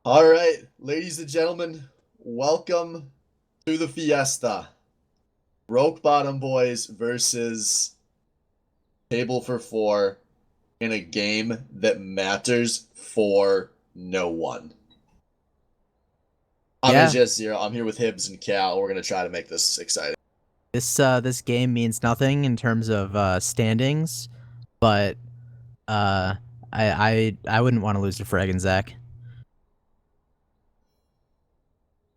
All right, ladies and gentlemen, welcome to the fiesta. Broke Bottom Boys versus Table for Four in a game that matters for no one. I'm Yeah, AJ0. I'm here with Hibbs and Cal. We're gonna try to make this exciting. this game means nothing in terms of standings, but uh, I wouldn't want to lose to Frag and Zach.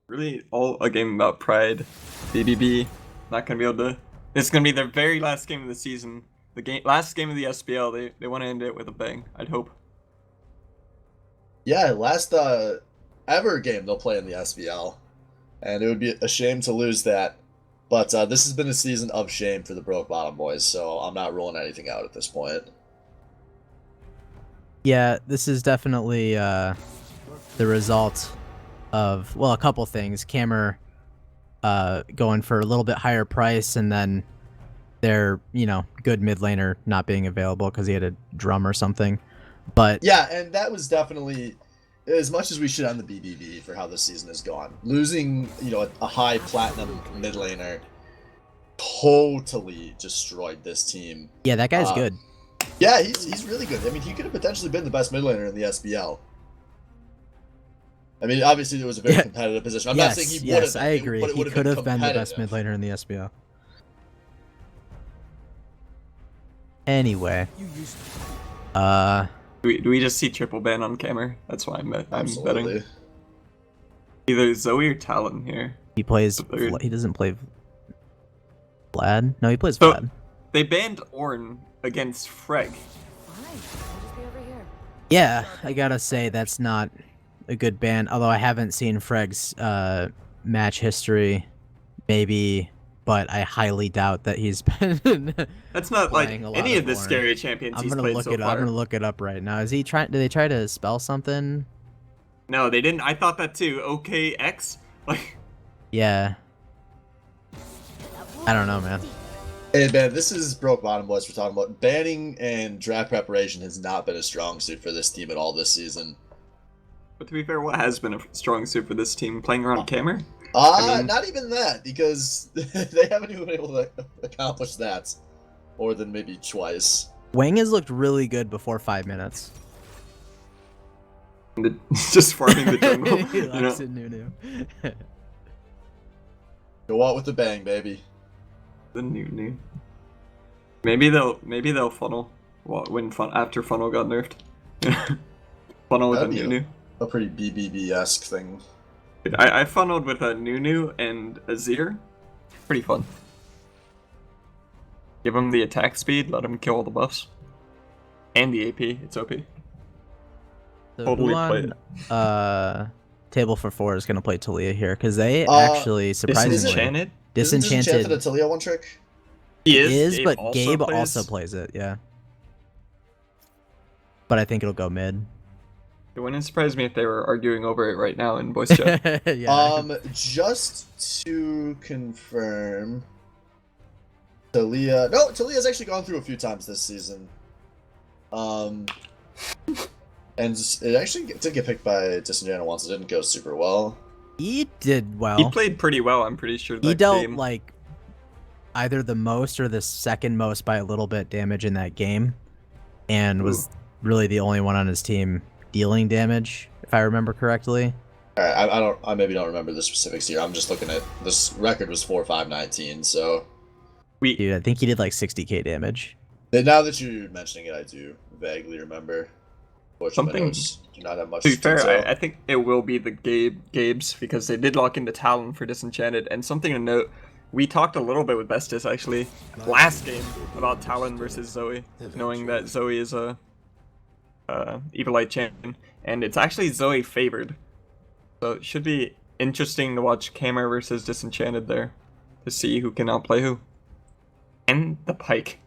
Really all a game about pride. BBB not gonna be able to. It's gonna be their very last game of the season. Last game of the SPL. They want to end it with a bang. I'd hope. Yeah, last ever game they'll play in the SBL, and it would be a shame to lose that. But this has been a season of shame for the Broke Bottom Boys, so I'm not ruling anything out at this point. Yeah, this is definitely the result of a couple things. Cammer going for a little bit higher price, and then their good mid laner not being available because he had a drum or something. But Yeah, and that was definitely as much as we should on the BBB for how this season has gone. Losing, a high platinum mid laner totally destroyed this team. yeah, that guy's good. Yeah, he's really good. I mean, he could have potentially been the best mid laner in the SBL. I mean, obviously there was a very competitive position. I'm not saying he would have. Yes, I agree. He could have been the best mid laner in the SBL. Anyway, Do we just see triple ban on Cammer? That's why I'm Absolutely. betting. Either Zoe or Talon here. he plays. He doesn't play Vlad. No, he plays So Vlad. they banned Ornn against Freg. Yeah, I gotta say that's not a good ban. Although I haven't seen Freg's match history, maybe, but I highly doubt that he's been. That's not like playing a lot any of the Ornn. scary champions I'm he's gonna played look so it up. far. I'm gonna look it up right now. Is he trying? Did they try to spell something? No, they didn't. I thought that too. OKX? Like, Yeah. I don't know, man. Hey man, this is Broke Bottom Boys we're talking about. Banning and draft preparation has not been a strong suit for this team at all this season. but to be fair, what has been a strong suit for this team? Playing around Cammer? Not even that, because they haven't even been able to accomplish that more than maybe twice. Wang has looked really good before 5 minutes. Just farming the jungle. He you know? likes it, Nunu. Go out with the bang, baby. The new. Maybe they'll funnel after funnel got nerfed. Funnel with That'd a be Nunu. A pretty BBB-esque thing. I funneled with a Nunu and a Zir. Pretty fun. Give him the attack speed, let him kill all the buffs. And the AP, it's OP. So Totally who play on Table for Four is gonna play Talia here because they actually surprisingly Disenchanted? Disenchanted a Talia one trick? He is, Gabe but also Gabe plays- also plays it, yeah. But I think it'll go mid. It wouldn't surprise me if they were arguing over it right now in voice chat. Yeah. Just to confirm, Talia's actually gone through a few times this season. And it actually did get picked by Disenchanted once. It didn't go super well. He did well. He played pretty well, I'm pretty sure. He That dealt game. like either the most or the second most by a little bit damage in that game, and was really the only one on his team dealing damage, if I remember correctly. Alright, I maybe don't remember the specifics here. I'm just looking at this record was 4-5-19, so Dude, I think he did like 60k damage. now that you're mentioning it, I do vaguely remember. Fortunately, my notes do not have much To be fair, detail. I think it will be the Gabe's because they did lock into Talon for Disenchanted. And something to note, we talked a little bit with Bestis actually last game about Talon versus Zoe, knowing that Zoe is a Evilite champion, and it's actually Zoe favored. So it should be interesting to watch Camera versus Disenchanted there to see who can outplay who. And the Pike,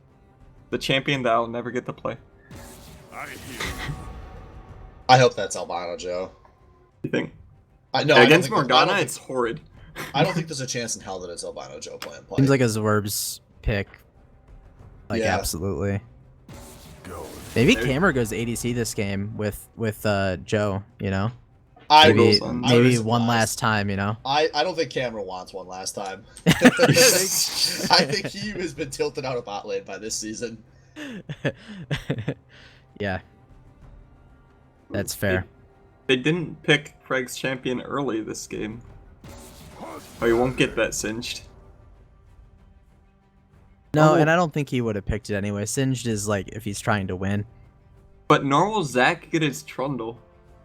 the champion that I'll never get to play. I hope that's Albino Joe. You think? No, Against Morgana, it's horrid. I don't think there's a chance in hell that it's Albino Joe playing. Seems like a Zwerb's pick. Like, Yeah. absolutely. Maybe Cameron goes ADC this game with Joe, you know? Maybe on- maybe was one surprised. last time, you know. I don't think Cameron wants one last time. I think he has been tilted out of bot lane by this season. Yeah, that's fair. They didn't pick Freg's champion early this game. Oh, you won't get that singed. No, Oh. and I don't think he would have picked it anyway. Singed is like if he's trying to win. But normal Zac gets Trundle.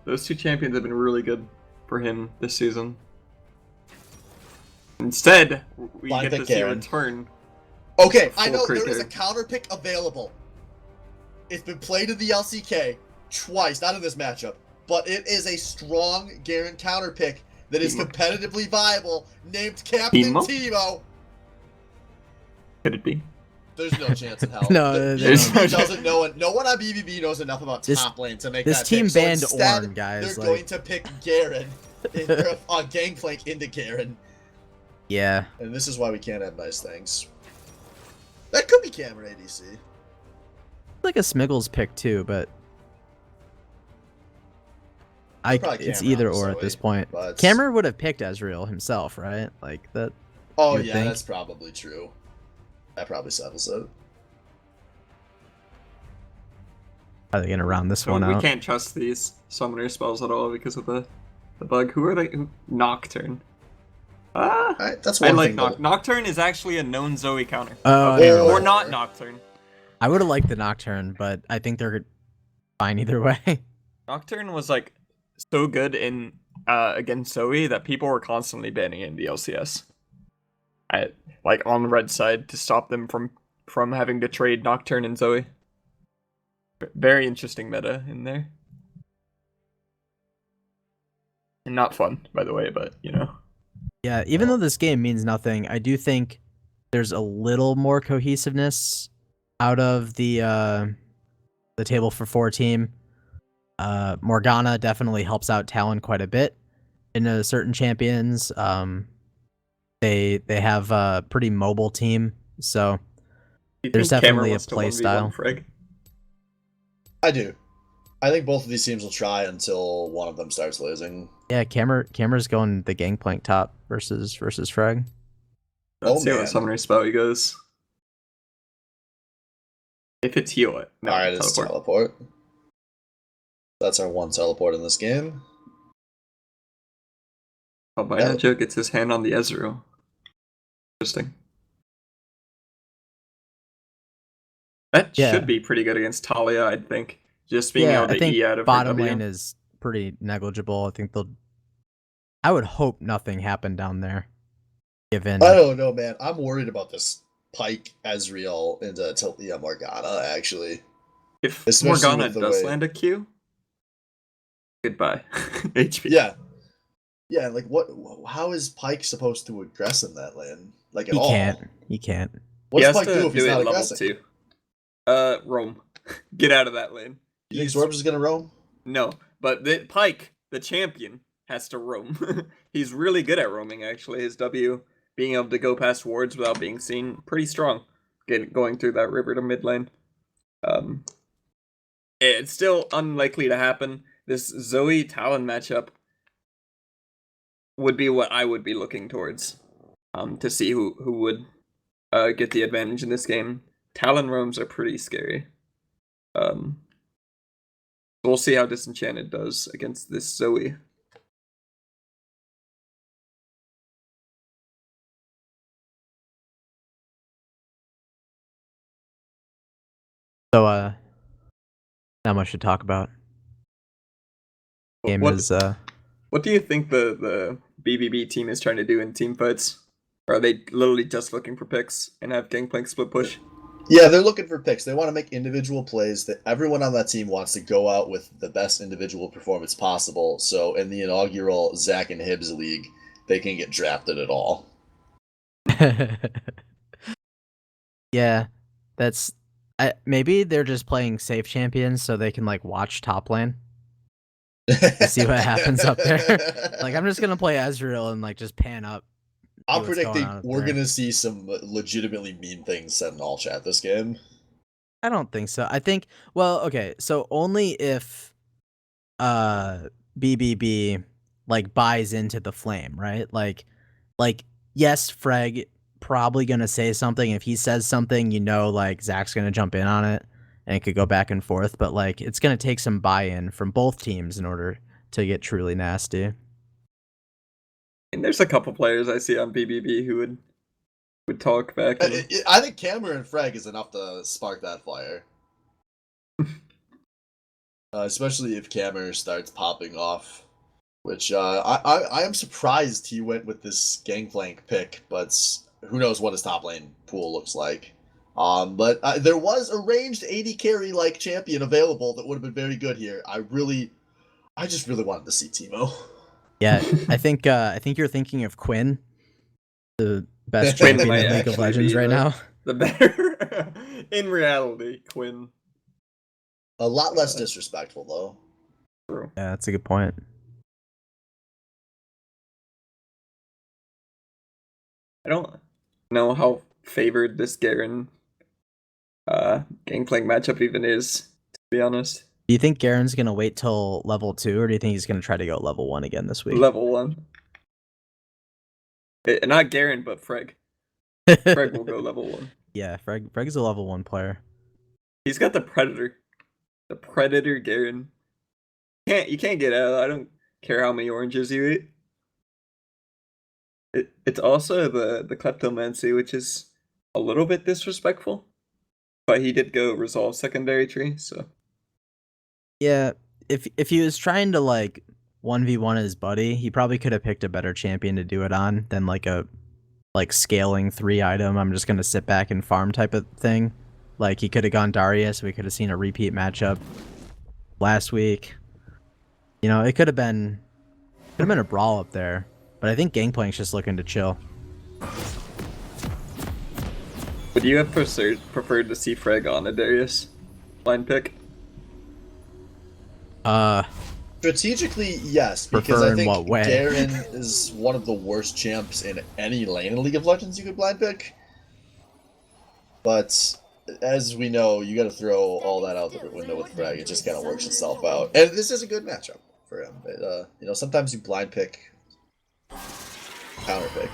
Those two champions have been really good for him this season. Instead, we Blind get to pick see a Garen. return. Okay, Full I know crit there is a there. counter pick available. It's been played in the LCK twice, not in this matchup, but it is a strong Garen counter pick that is Teemo. competitively viable, named Captain Teemo? Teemo. Could it be? There's no chance in hell. No, The there's BBB no doesn't know. No one on BBB knows enough about This- top lane to make this that team pick. So banned instead, Ornn, guys, They're like- going to pick Garen, or Gangplank into Garen, Yeah, and this is why we can't have nice things. That could be Cameron ADC. like a Smiggles pick too, but Probably it's Cameron either on or at Zoe, this point. but- Cameron would have picked Ezreal himself, right? Like that. Oh You would yeah, think? that's probably true. That probably settles it. How are they gonna round this So one we out? can't trust these summoner spells at all because of the bug. Who are they? Nocturne. Ah, Alright, that's I one like thing. Nocturne is actually a known Zoe counter. Oh, Okay, yeah. or not Nocturne. I would have liked the Nocturne, but I think they're fine either way. Nocturne was like so good in against Zoe that people were constantly banning it in the LCS. Like on the red side to stop them from having to trade Nocturne and Zoe. Very interesting meta in there. And not fun, by the way, but you know. Yeah, even though this game means nothing, I do think there's a little more cohesiveness out of the table for 4 team. Morgana definitely helps out Talon quite a bit in certain champions. They have a pretty mobile team, so Do you There's think definitely Cameron a wants to play 1v1 style. Frag? I do. I think both of these teams will try until one of them starts losing. yeah, Camera's going the Gangplank top versus Frag. Let's Oh, see man. what summoner spell he goes. If it's heal it. No, Alright, it's teleport. That's our one teleport in this game. Oh, Byajo gets his hand on the Ezreal. Interesting. That Yeah. should be pretty good against Talia, I'd think. Just being Yeah, able I to think E out of her bottom W. lane is pretty negligible. I think they'll. I would hope nothing happened down there. Given I don't know, man. I'm worried about this Pike Ezreal into Talia Morgana, actually. If Especially Morgana with the does way- land a Q, goodbye. HP. Yeah. Yeah, like what? How is Pike supposed to aggress in that lane? Like at he all? can't. He can't. What's he has Pike to do if he's it not level aggressing? 2. Roam. Get out of that lane. You think Sorbs is gonna roam? No, but Pike, the champion, has to roam. He's really good at roaming, actually. His W, being able to go past wards without being seen, pretty strong. Going through that river to mid lane. It's still unlikely to happen. This Zoe Talon matchup would be what I would be looking towards. To see who would get the advantage in this game. Talon roams are pretty scary. We'll see how Disenchanted does against this Zoe. So not much to talk about. Game What, is what do you think the BBB team is trying to do in team fights? Or are they literally just looking for picks and have Gangplank split push? Yeah, they're looking for picks. They want to make individual plays that everyone on that team wants to go out with the best individual performance possible. So in the inaugural Zac and Hibbs League, they can get drafted at all. yeah, that's maybe they're just playing safe champions so they can like watch top lane. See what happens up there. Like I'm just gonna play Ezreal and like just pan up. I'm what's going predicting on up we're there. gonna see some legitimately mean things said in all chat this game. I don't think so. I think okay, so only if BBB like buys into the flame, right? Like yes, Freg probably gonna say something. If he says something, like Zach's gonna jump in on it, and it could go back and forth. But like, it's gonna take some buy-in from both teams in order to get truly nasty. And there's a couple players I see on BBB who would talk back. And... I think Cameron and Freg is enough to spark that fire. Especially if Cameron starts popping off. Which I am surprised he went with this Gangplank pick, but who knows what his top lane pool looks like. But there was a ranged 80 carry like champion available that would have been very good here. I just really wanted to see Teemo. Yeah, I think you're thinking of Quinn, the best champion in League of Legends right now. The better, in reality, Quinn. A lot less disrespectful though. True. Yeah, that's a good point. I don't know how favored this Garen Gangplank matchup even is, to be honest. Do you think Garen's gonna wait till level 2, or do you think he's gonna try to go level 1 again this week? Level 1. Not Garen, but Freg. Freg will go level 1. Yeah, Freg's a level 1 player. He's got the Predator. The Predator Garen. You can't get out. I don't care how many oranges you eat. It's also the Kleptomancy, which is a little bit disrespectful. But he did go resolve secondary tree, so. Yeah, if he was trying to like 1v1 his buddy, he probably could have picked a better champion to do it on than like a scaling 3 item. I'm just gonna sit back and farm type of thing. Like he could have gone Darius. We could have seen a repeat matchup last week. It could have been a brawl up there. But I think Gangplank's just looking to chill. Would you have preferred to see Freg on a Darius line pick? Strategically, yes, because I think Garen is one of the worst champs in any lane in League of Legends you could blind pick. But as we know, you got to throw all that out the window with Freg. It just kind of works itself out, and this is a good matchup for him. But, sometimes you blind pick, counter pick.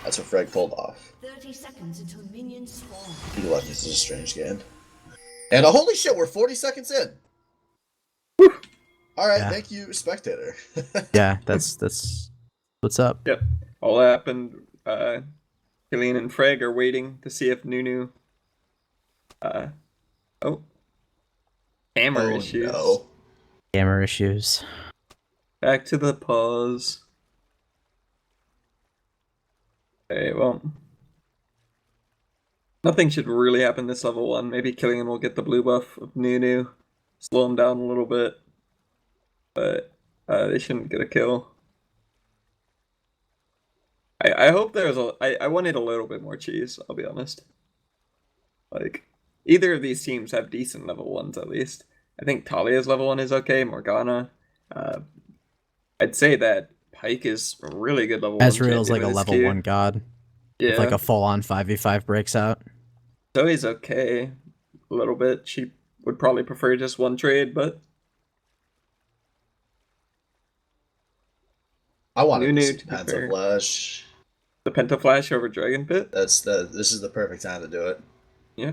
That's what Freg pulled off. 30 seconds until minions spawn. League of Legends is a strange game. And holy shit, we're 40 seconds in. Woo. All right, yeah. Thank you, spectator. Yeah, that's what's up. Yep. All that happened. Killian and Freg are waiting to see if Nunu. Hammer issues. No. Hammer issues. Back to the pause. Okay, well. Nothing should really happen this level 1. Maybe Killian will get the blue buff of Nunu. Slow him down a little bit. But they shouldn't get a kill. I hope there's I wanted a little bit more cheese, I'll be honest. Like, either of these teams have decent level 1s at least. I think Talia's level 1 is okay, Morgana. I'd say that Pyke is a really good level 1. Ezreal's like a level 1 god. Yeah. If like a full-on 5v5 breaks out. Zoe's okay. A little bit. She would probably prefer just one trade, but... I want to Pentaflash. The Pentaflash over Dragon Pit? This is the perfect time to do it. Yeah.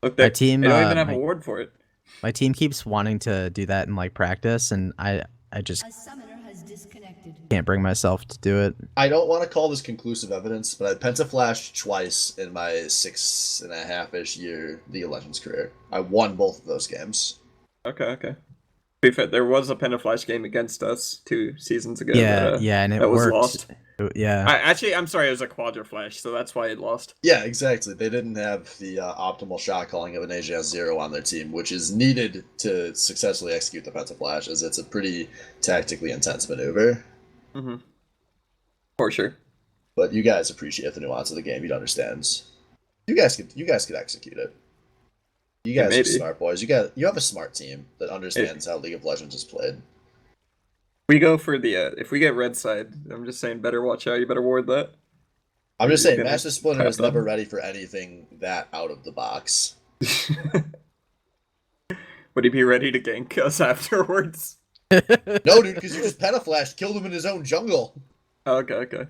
Look, they don't even have a ward for it. My team keeps wanting to do that in like practice, and I just can't bring myself to do it. I don't want to call this conclusive evidence, but I Pentaflashed twice in my 6.5-ish year League of Legends career. I won both of those games. Okay. There was a Pentaflash game against us 2 seasons ago. Yeah, and it worked. Was lost. Yeah. I'm sorry, it was a Quadra Flash, so that's why it lost. Yeah, exactly. They didn't have the optimal shot calling of an AGS 0 on their team, which is needed to successfully execute the Pentaflash, as it's a pretty tactically intense maneuver. Mm-hmm. For sure. But you guys appreciate the nuance of the game. You'd understand. You guys could execute it. You guys are smart boys. You have a smart team that understands how League of Legends is played. We go for the if we get red side, I'm just saying better watch out, you better ward that. I'm just saying Master Splinter is never ready for anything that out of the box. Would he be ready to gank us afterwards? No, dude, because you just petaflashed, killed him in his own jungle. Okay, okay.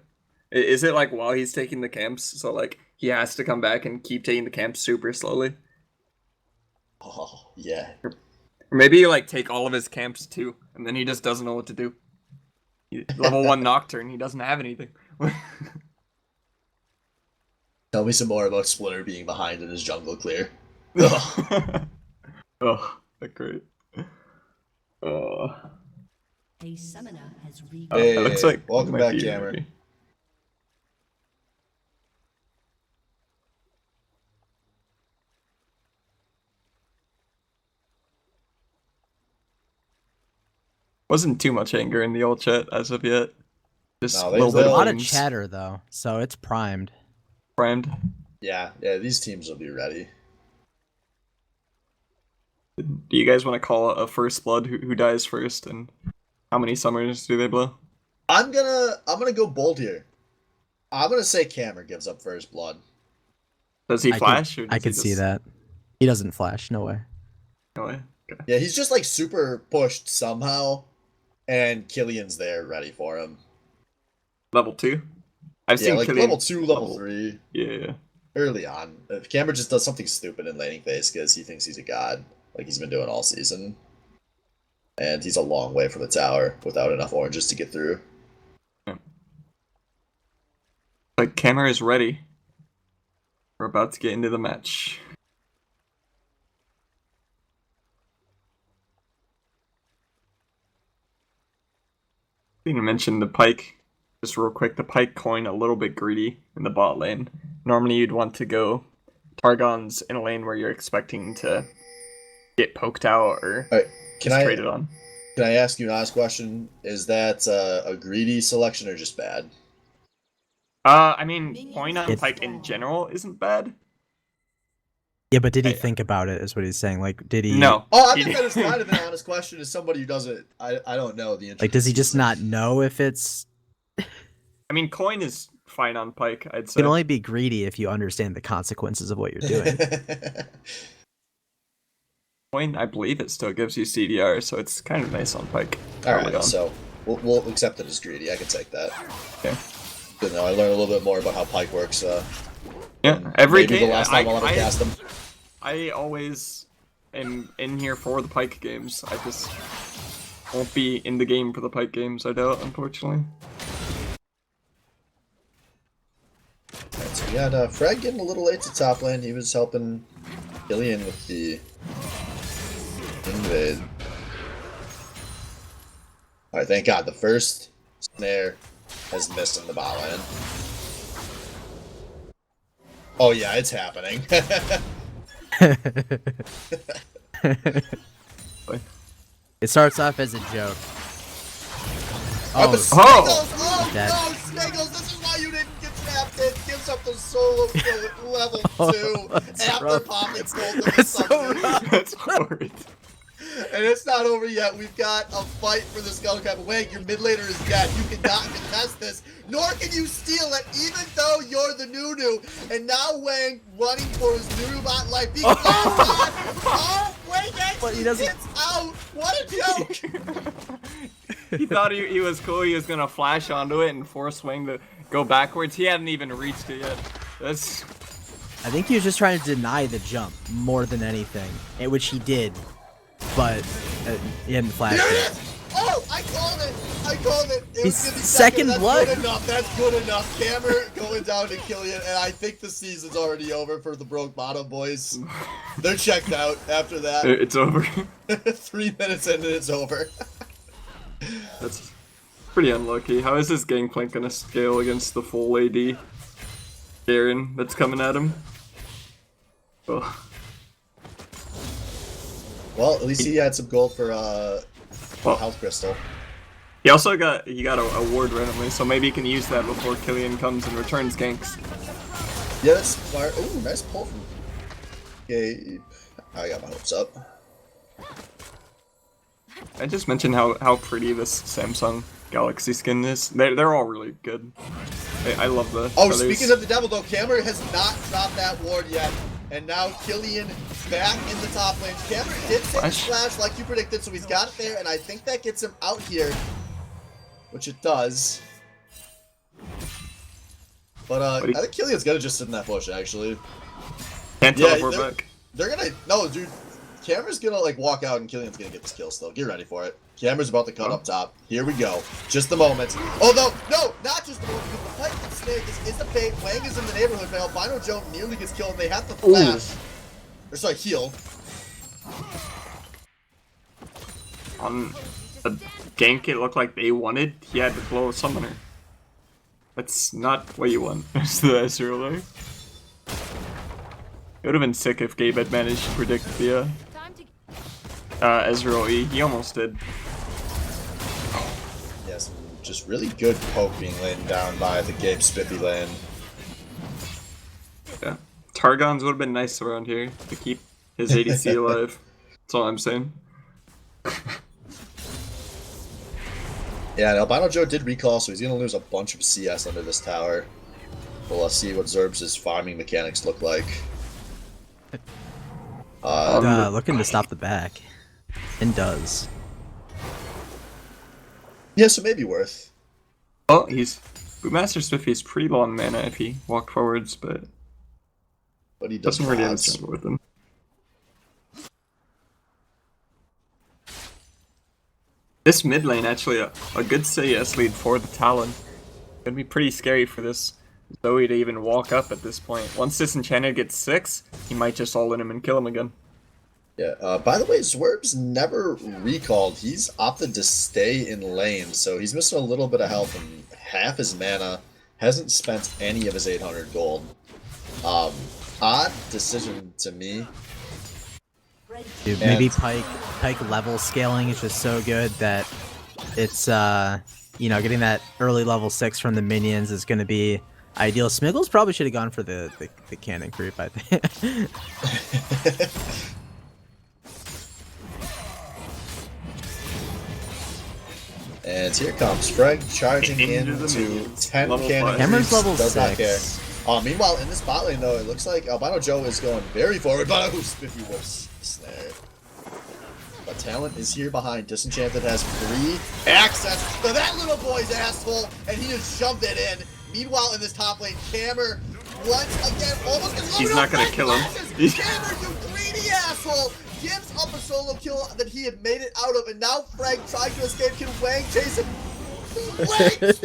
Is it like while he's taking the camps, so like he has to come back and keep taking the camps super slowly? Oh, yeah. Or maybe you like take all of his camps too, and then he just doesn't know what to do. Level 1 Nocturne, he doesn't have anything. Tell me some more about Splinter being behind in his jungle clear. Oh, that's great. Oh. A summoner has reached. Hey, It looks like welcome it might back, be Cameron. Ruby. Wasn't too much anger in the old chat as of yet. Just No, a little they- bit A of lot of memes chatter though, so it's primed. primed. Yeah, these teams will be ready. Do you guys want to call a first blood? Who dies first, and how many summers do they blow? I'm gonna go bold here. I'm gonna say Cameron gives up first blood. Does he I flash? Or I does could he see just... that. He doesn't flash. No way. No way. Okay. Yeah, he's just like super pushed somehow, and Killian's there ready for him. Level 2? I've Yeah, seen like Killian level 2, level 3, Yeah. early on. Cameron just does something stupid in laning phase because he thinks he's a god, like he's been doing all season. And he's a long way from the tower without enough oranges to get through. Like camera is ready. We're about to get into the match. I think I mentioned the Pike. Just real quick, the Pike coin a little bit greedy in the bot lane. Normally you'd want to go Targon's in a lane where you're expecting to get poked out or Alright, just traded on. can I ask you an honest question? Is that a greedy selection or just bad? I mean, coin on Pike in general isn't bad. Yeah, but did he Yeah. think about it? Is what he's saying. Like, did he? No. Oh, I he think that is didn't. kind of an honest question as somebody who doesn't. I don't know the. Like, does he just not intricacies. know if it's? I mean, coin is fine on Pike, I'd You say. can only be greedy if you understand the consequences of what you're doing. Coin, I believe it still gives you CDR, so it's kind of nice on Pike. All early right, on. so we'll accept it as greedy. I can take that. Okay. Good. Now I learned a little bit more about how Pike works. Yeah, every maybe game. the last time I'll ever cast him. I always am in here for the Pike games. I just won't be in the game for the Pike games, I doubt, unfortunately. Alright, so we had Fred getting a little late to top lane. He was helping Killian with the invade. Alright, thank God. The first snare has missed in the bot lane. Oh yeah, it's happening. It starts off as a joke. Oh, Oh, Sniggles! Oh Dead. no, Sniggles! This is why you didn't get snapped in. Gives up the solo kill at level 2 that's after rough. popping gold to the That's so summon. rough. That's horrid. And it's not over yet. We've got a fight for the Skull Cap. Wang, your mid laner is dead. You cannot contest this, nor can you steal it, even though you're the Nunu. And now Wang running for his Nunu bot life. Because oh, Wang But he actually doesn't- gets out. What a joke! He thought he was cool, he was gonna flash onto it and force Swing to go backwards. He hadn't even reached it yet. That's... I think he was just trying to deny the jump more than anything, which he did, but he hadn't flashed Here it it. is! Oh, I called it! I called it! It He's was gonna be second That's blood. good enough. That's good enough. Cameron going down to Killian, and I think the season's already over for the Broke Bottom boys. They're checked out after that. It's over. 3 minutes in and it's over. That's pretty unlucky. How is this Gangplank gonna scale against the full AD Garen that's coming at him? Oh. Well, at least he had some gold for health crystal. He also got a ward randomly, so maybe he can use that before Killian comes and returns ganks. Yeah, that's smart. Ooh, nice pull from Gabe. I got my hopes up. I just mentioned how pretty this Samsung Galaxy skin is. They're all really good. I love the Oh, feathers. speaking of the devil though, Cameron has not dropped that ward yet. And now Killian back in the top lane. Cameron did take the flash like you predicted, so he's got it there, and I think that gets him out here. Which it does. But I think Killian's gonna just sit in that bush, actually. Can't teleport back. They're gonna... No, dude. Cameron's gonna, like, walk out, and Killian's gonna get this kill still. Get ready for it. Cameron's about to cut up top. Here we go. Just the moment. Oh, no, not just the moment. Because the fight and snare, this is the bait. Wang is in the neighborhood, but Albino Joe nearly gets killed, and they have to flash. Or, sorry, heal. On the gank it looked like they wanted, he had to blow a summoner. That's not what you want. That's the Ezreal there. It would have been sick if Gabe had managed to predict the Ezreal E. He almost did. Yes, just really good poke being laid down by the Gabe Spiffy lane. Yeah. Targons would have been nice around here to keep his ADC alive. That's all I'm saying. Yeah, and Albino Joe did recall, so he's going to lose a bunch of CS under this tower. We'll see what Zerb's farming mechanics look like. Looking to stop the back. And does. Yeah, so maybe worth. Oh, Bootmaster Spiffy is pretty low on mana if he walked forwards, but he doesn't really understand with him. This mid lane actually a good CS lead for the Talon. Gonna be pretty scary for this Zoe to even walk up at this point. Once Disenchanted gets 6, he might just all-in him and kill him again. Yeah, by the way, Zwerb's never recalled. He's opted to stay in lane, so he's missing a little bit of health and half his mana. Hasn't spent any of his 800 gold. Odd decision to me. Dude, maybe Pike level scaling is just so good that it's, you know, getting that early level 6 from the minions is going to be ideal. Smiggles probably should have gone for the cannon creep, I think. And here comes Freg charging into 10 cannon. Cameron's level does 6. Not care. Meanwhile, in this bot lane, though, it looks like Albino Joe is going very forward. But Spiffy whips the snare. But Talent is here behind. Disenchanted has free access to that little boy's asshole, and he just shoved it in. Meanwhile, in this top lane, Cameron once again almost gets... He's not gonna kill him. Cameron, you greedy asshole! Gives up a solo kill that he had made it out of, and now Frank trying to escape. Can Wang chase him? Wang!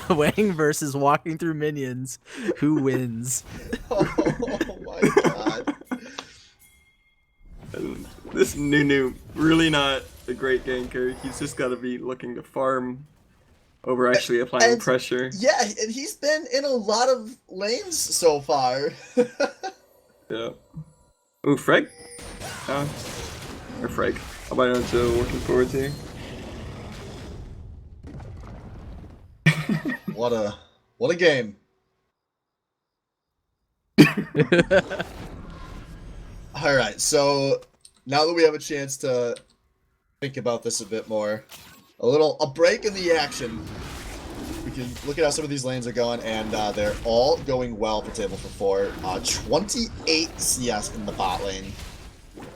Wang versus walking through minions. Who wins? Oh my god. This Nunu, really not a great ganker. He's just got to be looking to farm over actually applying pressure. Yeah, and he's been in a lot of lanes so far. Yeah. Ooh, Freg? Or Freg. Albino Joe working forwards here. What a game. Alright, so now that we have a chance to think about this a bit more, a break in the action. We can look at how some of these lanes are going, and they're all going well for Table for 4. 28 CS in the bot lane.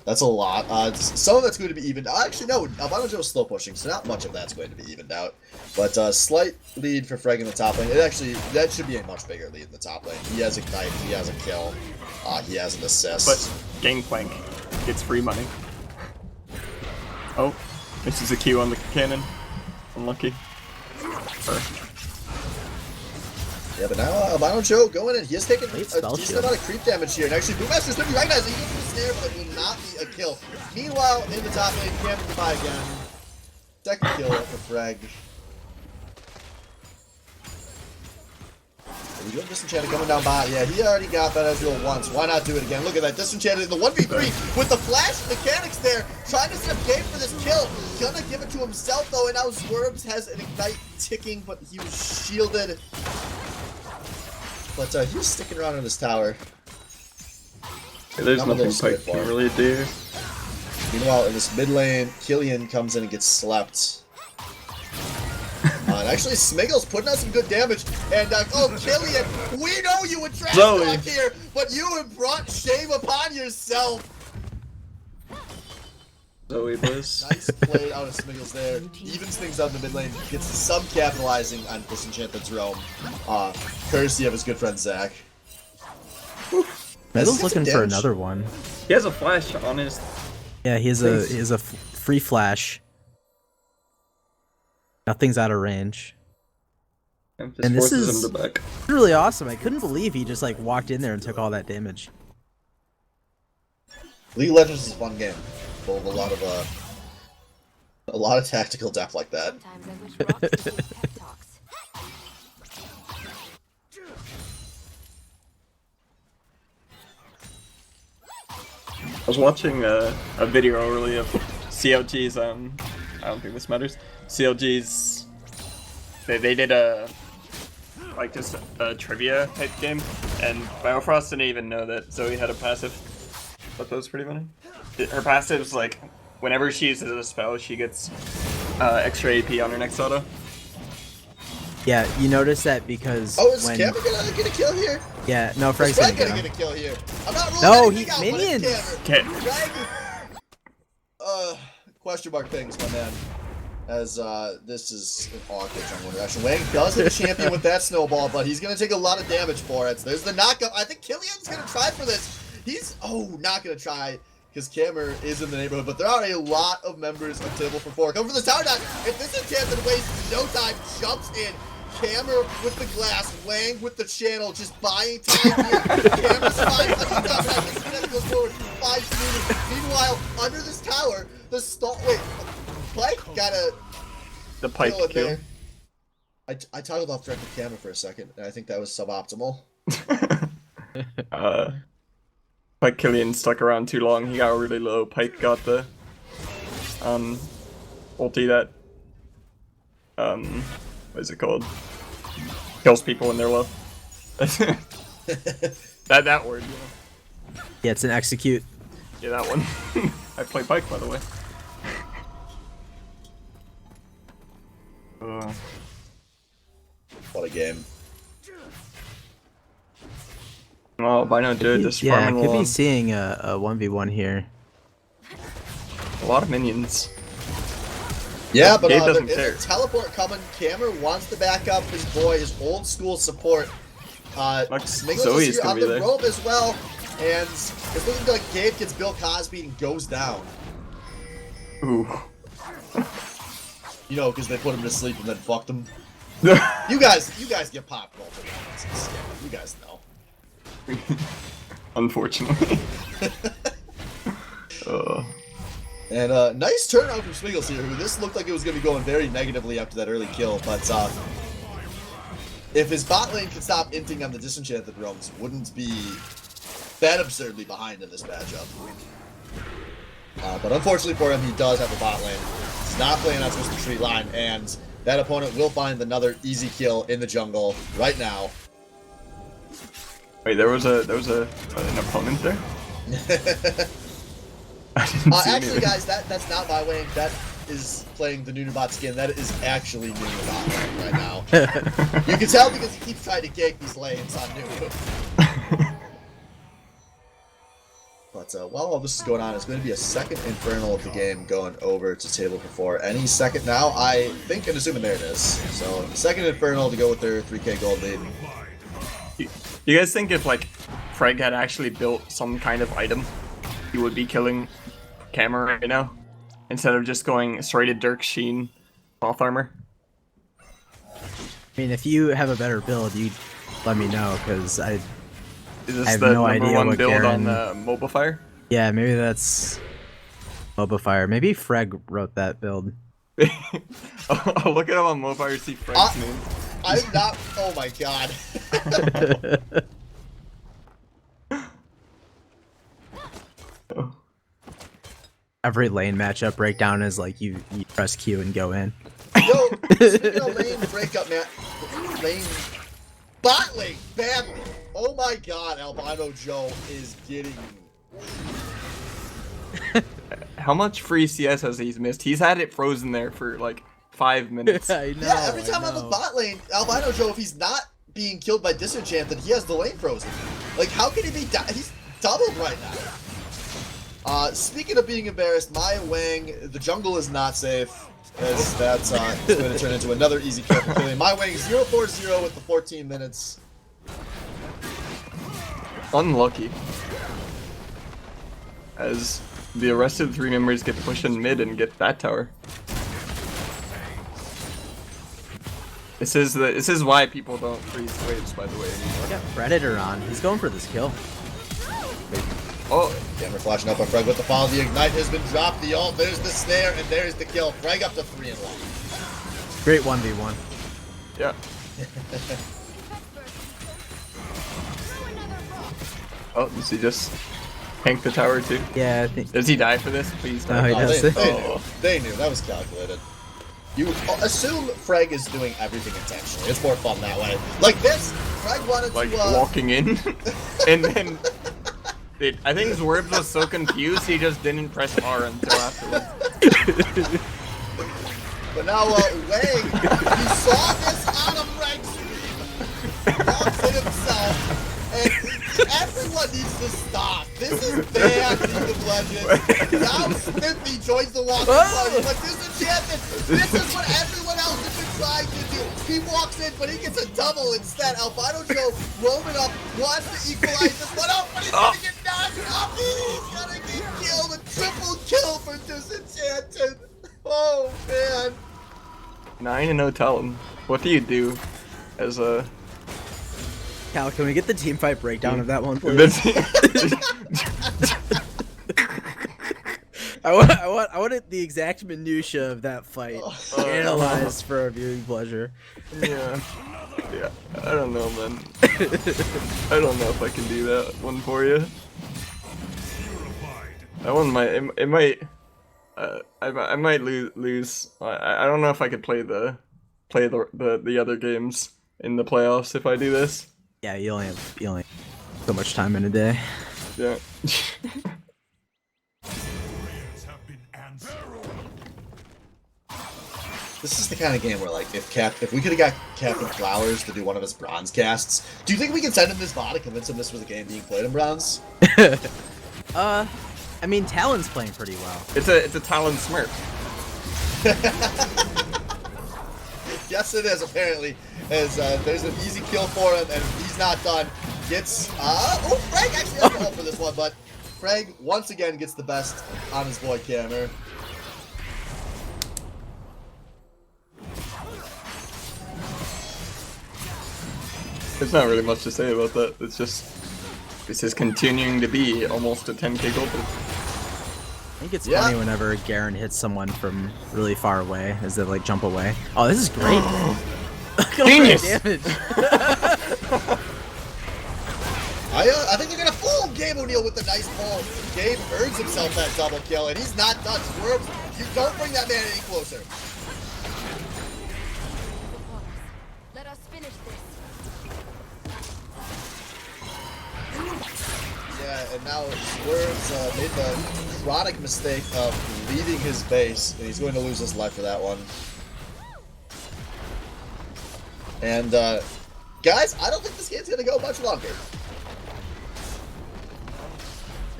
That's a lot. Some of that's going to be evened. Actually, no. Albino Joe's slow pushing, so not much of that's going to be evened out. But slight lead for Freg in the top lane. That should be a much bigger lead in the top lane. He has Ignite, he has a kill, he has an assist. But Gangplank gets free money. Oh, this is a Q on the cannon. Unlucky. Yeah, but now Albino Joe going in. He has taken a decent amount of creep damage here. And actually, Bootmaster's going to be recognized. He goes for the snare, but it will not be a kill. Meanwhile, in the top lane, Cameron goodbye again. Second kill for Freg. Are we doing Disenchanted coming down bot? Yeah, he already got that Ezreal once. Why not do it again? Look at that. Disenchanted in the 1v3 with the flash mechanics there. Trying to set up game for this kill. Gonna give it to himself, though. And now Swerves has an Ignite ticking, but he was shielded. But he's sticking around in this tower. Yeah, there's nothing Pike can really do. Meanwhile, in this mid lane, Killian comes in and gets slept. And Actually, Smiggle's putting out some good damage. And, oh, Killian, we know you would trash Zoe. talk here, but you have brought shame upon yourself. Zoe Bliss. Nice play out of Smiggles there. Evens things out in the mid lane. Gets some capitalizing on Disenchanted's Realm. Courtesy of his good friend Zach. Metal's looking for another one. He has a flash on his. Yeah, he has a free flash. Nothing's out of range. And this forces is- him to back. Really awesome. I couldn't believe he just like walked in there and took all that damage. League of Legends is a fun game. Full of a lot of tactical depth like that. Sometimes I wish Rock could give pep talks. I was watching a video earlier of CLG's. I don't think this matters. CLG's. They did a just a trivia type game, and Biofrost didn't even know that Zoe had a passive. But that was pretty funny. Her passive's like whenever she uses a spell, she gets extra AP on her next auto. Yeah, you notice that because Oh, is when Camera gonna get a kill here? yeah, no, Frank's Frag gonna gonna get get him. a kill here. I'm not ruling No, anything out, but it's minions. Camera. Okay. Frag- question mark things, my man. As this is an awkward jungle interaction. Wang does hit a champion with that snowball, but he's gonna take a lot of damage for it. There's the knockup. I think Killian's gonna try for this. He's not gonna try because Cammer is in the neighborhood, but there are a lot of members of Table for 4. Come for the tower dive. If this enchanted wastes no time, jumps in. Camera with the glass, Wang with the channel, just buying time here. Camera's fine. This goes forward 5 meters. Meanwhile, under this tower, the stall. Wait, Pike got a The Pike kill in kill. there. I toggled off directed camera for a second, and I think that was suboptimal. Pike Killian stuck around too long. He got really low. Pike got the ulti that what is it called? Kills people when they're low. that word, you know. Yeah, it's an execute. Yeah, that one. I play Pike, by the way. What a game. Oh, by now, dude, this Yeah, I farming could along. be seeing a 1v1 here. A lot of minions. Yeah, but Gabe there doesn't is care. a teleport coming. Camera wants to back up his boy, his old school support. Smiggles Zoe is is here gonna on be the there. rope as well, and it's looking like Gabe gets Bill Cosby and goes down. Ooh. You know, because they put him to sleep and then fucked him. You guys get popped multiple times. You guys know. Unfortunately. And nice turnout from Smiggles here, who this looked like it was going to be going very negatively after that early kill, but if his bot lane could stop inting on the Disenchanted Realms, wouldn't be that absurdly behind in this matchup. But unfortunately for him, he does have a bot lane. He's not playing on Twisted Tree line, and that opponent will find another easy kill in the jungle right now. Wait, there was an opponent there? I didn't see Actually, anything. guys, that's not my lane. That is playing the Nunabot skin. That is actually Nunabot lane right now. You can tell because he keeps trying to gank these lanes on Nunu. But while all this is going on, it's going to be a second Infernal of the game going over to Table for 4. Any second now, I think and assuming there it is. So, second Infernal to go with their 3k gold lead. You guys think if like Freg had actually built some kind of item, he would be killing Camera right now? Instead of just going straight to Dirk Sheen cloth armor? I mean, if you have a better build, you let me know, because Is this I have the no number idea one what build Garen- on Mobile Fire? yeah, maybe that's Mobifire. Maybe Freg wrote that build. I'll look it up on Mobile Fire to see Freg's name. I'm not. Oh my god. Every lane matchup breakdown is like you press Q and go in. Yo, speaking of lane breakup, man. Lane. Bot lane, badly. Oh my god, Albino Joe is getting. How much free CS has he missed? He's had it frozen there for like 5 minutes. I know. Yeah, every time I on the know. bot lane, Albino Joe, if he's not being killed by Disenchanted, he has the lane frozen. Like, how can he be? He's doubled right now. Speaking of being embarrassed, my Wang, the jungle is not safe. As that's going to turn into another easy kill for killing. My Wang 0-4-0 with the 14 minutes. Unlucky. As the rest of the 3 members get pushed in mid and get that tower. This is why people don't freeze waves, by the way, anymore. Got Predator on. He's going for this kill. Oh, Camera flashing up on Freg with the follow. The Ignite has been dropped. The ult, there's the snare, and there's the kill. Freg up to 3-1. Great 1v1. yeah. Oh, does he just tank the tower too? Yeah, I think. Does he die for this? Please No, he die. doesn't. They knew. That was calculated. You assume Freg is doing everything intentionally. It's more fun that way. Like this, Freg wanted Like to walking in, and then I think Zwerb was so confused he just didn't press R until afterwards. But now, Wang, he saw this on a Freg stream, walks in himself, and everyone needs to stop. This is bad League of Legends. Now Smithy joins the walking party, but Disenchanted, this is what everyone else has been trying to do. He walks in, but he gets a double instead. Albino Joe roaming up, wants to equalize this one out, but he's gonna get knocked off. He's gonna get killed. A triple kill for Disenchanted. Oh, man. 9-0 Talon. What do you do as a... Cal, can we get the team fight breakdown of that one, please? I wanted the exact minutia of that fight analyzed for our viewing pleasure. Yeah. Yeah. I don't know, man. I don't know if I can do that one for you. That one might. It might. I might lose. I don't know if I could play the other games in the playoffs if I do this. Yeah, you only have so much time in a day. Yeah. This is the kind of game where, like, if we could have got Captain Flowers to do one of his bronze casts, do you think we can send him this bot and convince him this was a game being played in bronze? I mean, Talon's playing pretty well. It's a Talon Smurf. Yes, it is, apparently. As there's an easy kill for him, and he's not done. Gets, oh, Freg actually has the ult for this one, but Freg, once again, gets the best on his boy Cammer. There's not really much to say about that. It's just, this is continuing to be almost a 10k gold. I think it's Yeah. funny whenever Garen hits someone from really far away as they like jump away. Oh, this is great. Look at all that Genius! damage. I think they're gonna fool Gabe O'Neal with the nice pull. Gabe earns himself that double kill, and he's not done. Swerves, you don't bring that man any closer. Let us finish this. Yeah, and now Swerves made the chronic mistake of leaving his base, and he's going to lose his life for that one. And, guys, I don't think this game's gonna go much longer.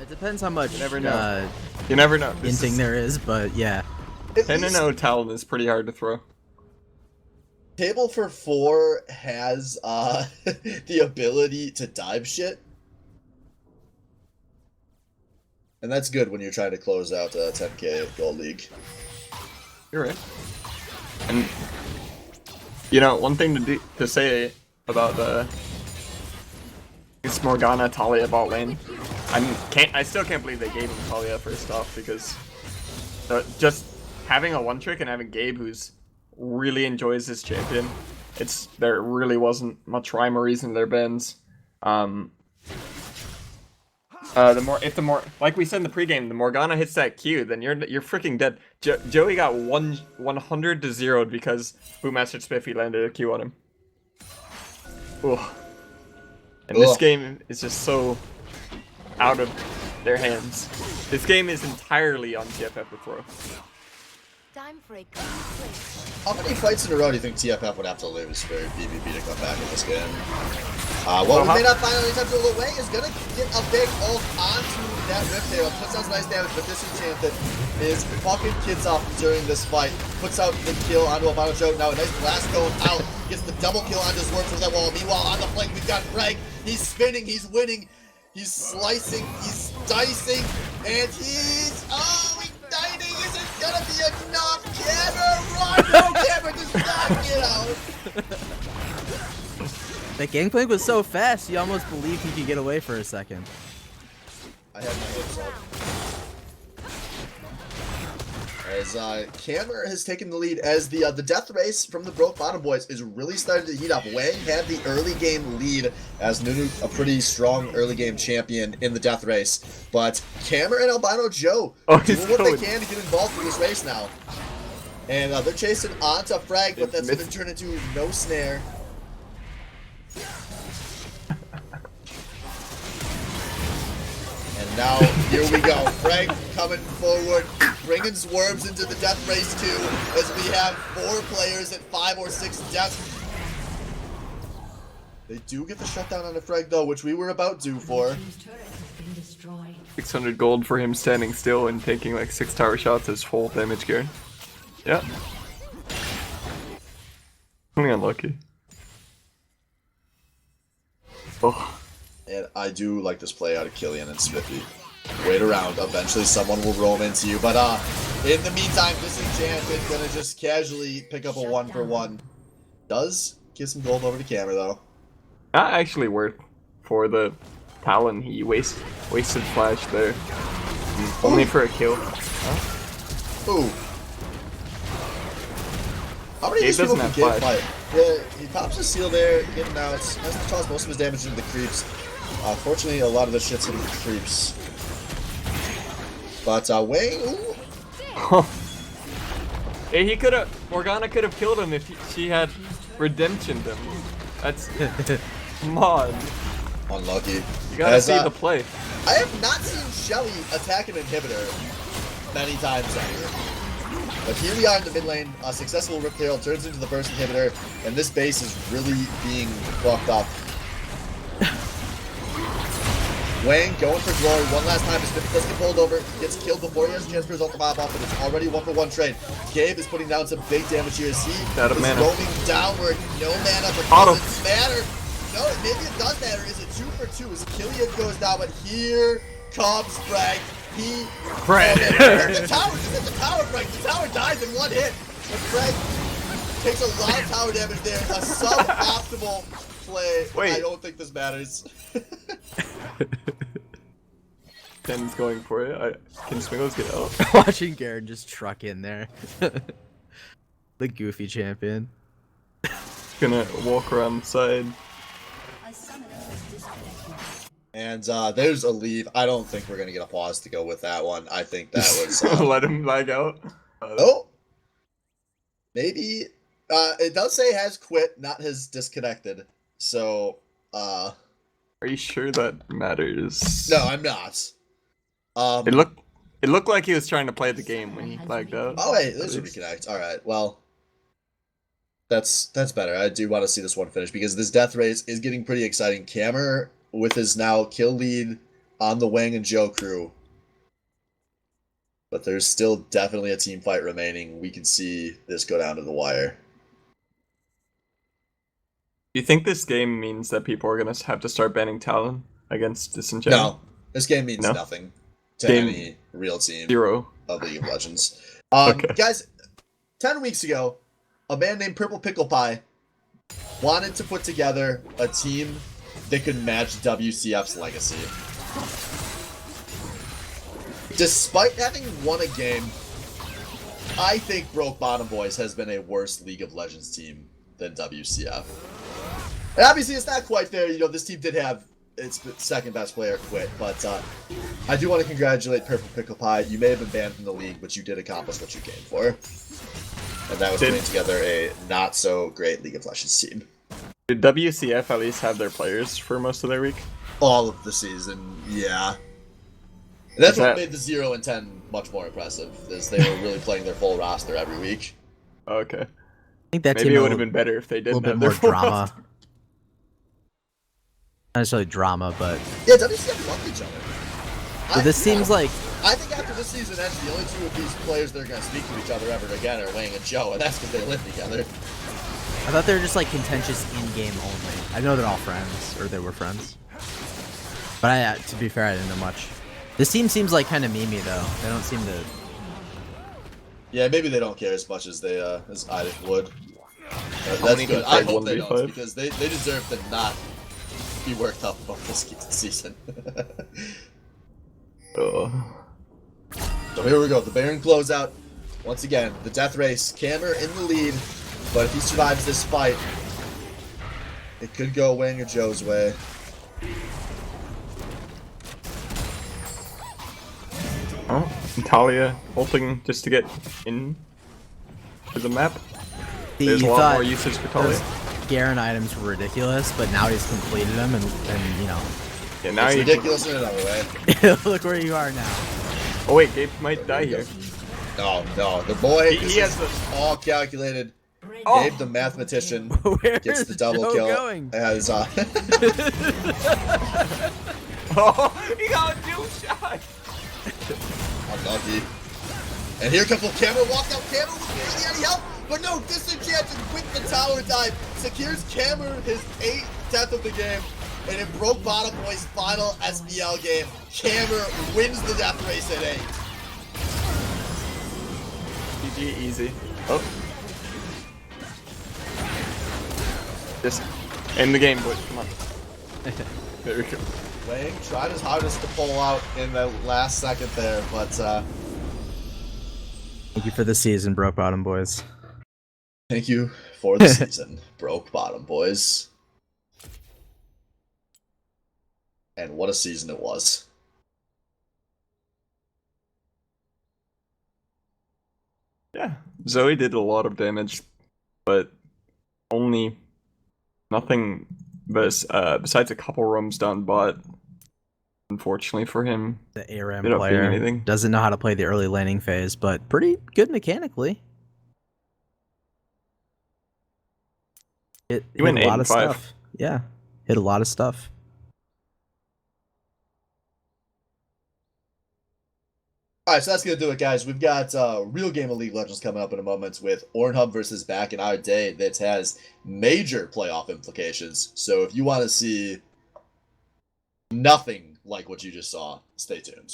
It depends how much You never know. You never know. This hinting is- there is, but yeah. At 10-0 Talon is pretty hard to throw. Table for 4 has the ability to dive shit. And that's good when you're trying to close out a 10k Gold League. You're right. And you know, one thing to say about this Morgana Talia bot lane, I still can't believe they gave him Talia first off, because just having a one trick and having Gabe who's really enjoys this champion, there really wasn't much rhyme or reason to their bends. Like we said in the pregame, the Morgana hits that Q, then you're freaking dead. Joey got 100 to 0 because Boommaster Spiffy landed a Q on him. Ugh. And this game is just so out of their hands. This game is entirely on TFF to throw. Time for a clean slate. How many fights in a row do you think TFF would have to lose for BBB to come back in this game? Well, we may not find out anytime soon. Wang is going to get a big ult onto that Rift Hero. Puts out some nice damage, but Disenchanted is fucking kids up during this fight. Puts out the kill onto Albano Joe. Now a nice blast going out. Gets the double kill on his work from that wall. Meanwhile, on the flank, we've got Greg. He's spinning, he's winning, he's slicing, he's dicing, and he's... Oh, igniting! Is it gonna be enough? Camera, run! No, Camera does not get out! The gangplank was so fast, you almost believed he could get away for a second. I had my hopes up. As Camera has taken the lead, as the death race from the Broke Bottom Boys is really starting to heat up. Wang had the early game lead as Nunu, a pretty strong early game champion in the death race. But Camera and Albano Joe doing what they can to get involved in this race now. And they're chasing onto Frag, but that's going to turn into no snare. And now, here we go. Frank coming forward, bringing Swerves into the death race too, as we have 4 players at 5 or 6 deaths. They do get the shutdown on the Frag though, which we were about due for. 600 gold for him standing still and taking like 6 tower shots as full damage gear. Yeah. Only unlucky. Oh. And I do like this play out of Killian and Spiffy. Wait around, eventually someone will roam into you. But in the meantime, Disenchanted gonna just casually pick up a 1-for-1. Does get some gold over to Camera though. Not actually worth for the Talon. He wasted flash there. Only for a kill. Huh? Ooh. How many of these people can get fight? Yeah, he pops a seal there, getting out. Has to toss most of his damage into the creeps. Fortunately, a lot of this shit's hitting the creeps. But Wang, ooh. Hey, he could have. Morgana could have killed him if she had redemptioned him. That's mod. Unlucky. You gotta see the play. I have not seen Shelly attack an inhibitor many times ever. But here we are in the mid lane. A successful Rip Herald turns into the burst inhibitor, and this base is really being fucked up. Wang going for glory one last time. His Spiffy does get pulled over. Gets killed before he has a chance for his ult to pop off, but it's already 1-for-1 trade. Gabe is putting down some big damage here as he is roaming downward. No mana, but doesn't matter. No, maybe it does matter. Is it 2-for-2 as Killian goes down, but here comes Frag. He the tower, just hit the tower, Frank. The tower dies in one hit. But Frank takes a lot of tower damage there. A suboptimal play. Wait. I don't think this matters. Ken's going for it. Can Smiggles get out? Watching Garen just truck in there. The goofy champion. Gonna walk around the side. And there's a leave. I don't think we're gonna get a pause to go with that one. I think that was let him lag out. Oh, maybe it does say has quit, not has disconnected. So are you sure that matters? No, I'm not. It looked like he was trying to play the game when he lagged out. Oh wait, there's a reconnect. All right, well, that's better. I do want to see this one finish because this death race is getting pretty exciting. Camera with his now kill lead on the Wang and Joe crew. But there's still definitely a team fight remaining. We can see this go down to the wire. Do you think this game means that people are going to have to start banning Talon against Disenchanted? No, this game means nothing to any real team of League of Legends. Guys, 10 weeks ago, a man named Purple Pickle Pie wanted to put together a team that could match WCF's legacy. Despite having won a game, I think Broke Bottom Boys has been a worse League of Legends team than WCF. And obviously it's not quite fair, you know, this team did have its second best player quit, but I do want to congratulate Purple Pickle Pie. You may have been banned from the league, but you did accomplish what you came for. And that was putting together a not so great League of Legends team. Did WCF at least have their players for most of their week? All of the season, yeah. And that's what made the 0-10 much more impressive, as they were really playing their full roster every week. Okay. I think that Maybe team it a would have little, been better if they little didn't bit have their more full drama. roster. Not necessarily drama, but Yeah, WCF love each other. but this seems like I think after this season ends, the only two of these players that are going to speak to each other ever again are Wang and Joe, and that's because they live together. I thought they were just like contentious in game only. I know they're all friends, or they were friends. But to be fair, I didn't know much. This team seems like kind of memey though. They don't seem to. Yeah, maybe they don't care as much as they as I would. That's many good. can I play hope they 1v5? don't, because they deserve to not be worked up about this season. So here we go, the Baron closeout. Once again, the death race. Cammer in the lead, but if he survives this fight, it could go Wang or Joe's way. Oh, Natalia ulting just to get in to the map. There's a You lot thought more usage for Talia. those Garen items were ridiculous, but now he's completed them, and you know, Yeah, now It's you. ridiculous in another way. look where you are now. Oh wait, Gabe might die here. No, the boy He this has is the- all calculated. Oh. Gabe, the mathematician, Where gets is the double Joe kill. going? As Oh, he got a dual shot. unlucky. And here comes Camera, walked out. Camera was barely any help, but no, disenchanted with the tower dive. Secures Camera his 8th death of the game, and it broke Bottom Boy's final SBL game. Camera wins the death race at 8. GG easy. Oh. Just end the game, boys. Come on. There we go. Wang tried his hardest to pull out in the last second there, but Thank you for the season, Broke Bottom Boys. thank you for the season, Broke Bottom Boys. And what a season it was. Yeah, Zoe did a lot of damage, but only nothing besides a couple roams down bot. Unfortunately for him, The ARAM They don't ping player anything. doesn't know how to play the early laning phase, but pretty good mechanically. It He went hit a 8 lot and of 5. stuff. Yeah, hit a lot of stuff. All right, so that's going to do it, guys. We've got real game of League of Legends coming up in a moment with Ornhub versus Back in Our Day that has major playoff implications. So if you want to see nothing like what you just saw, stay tuned.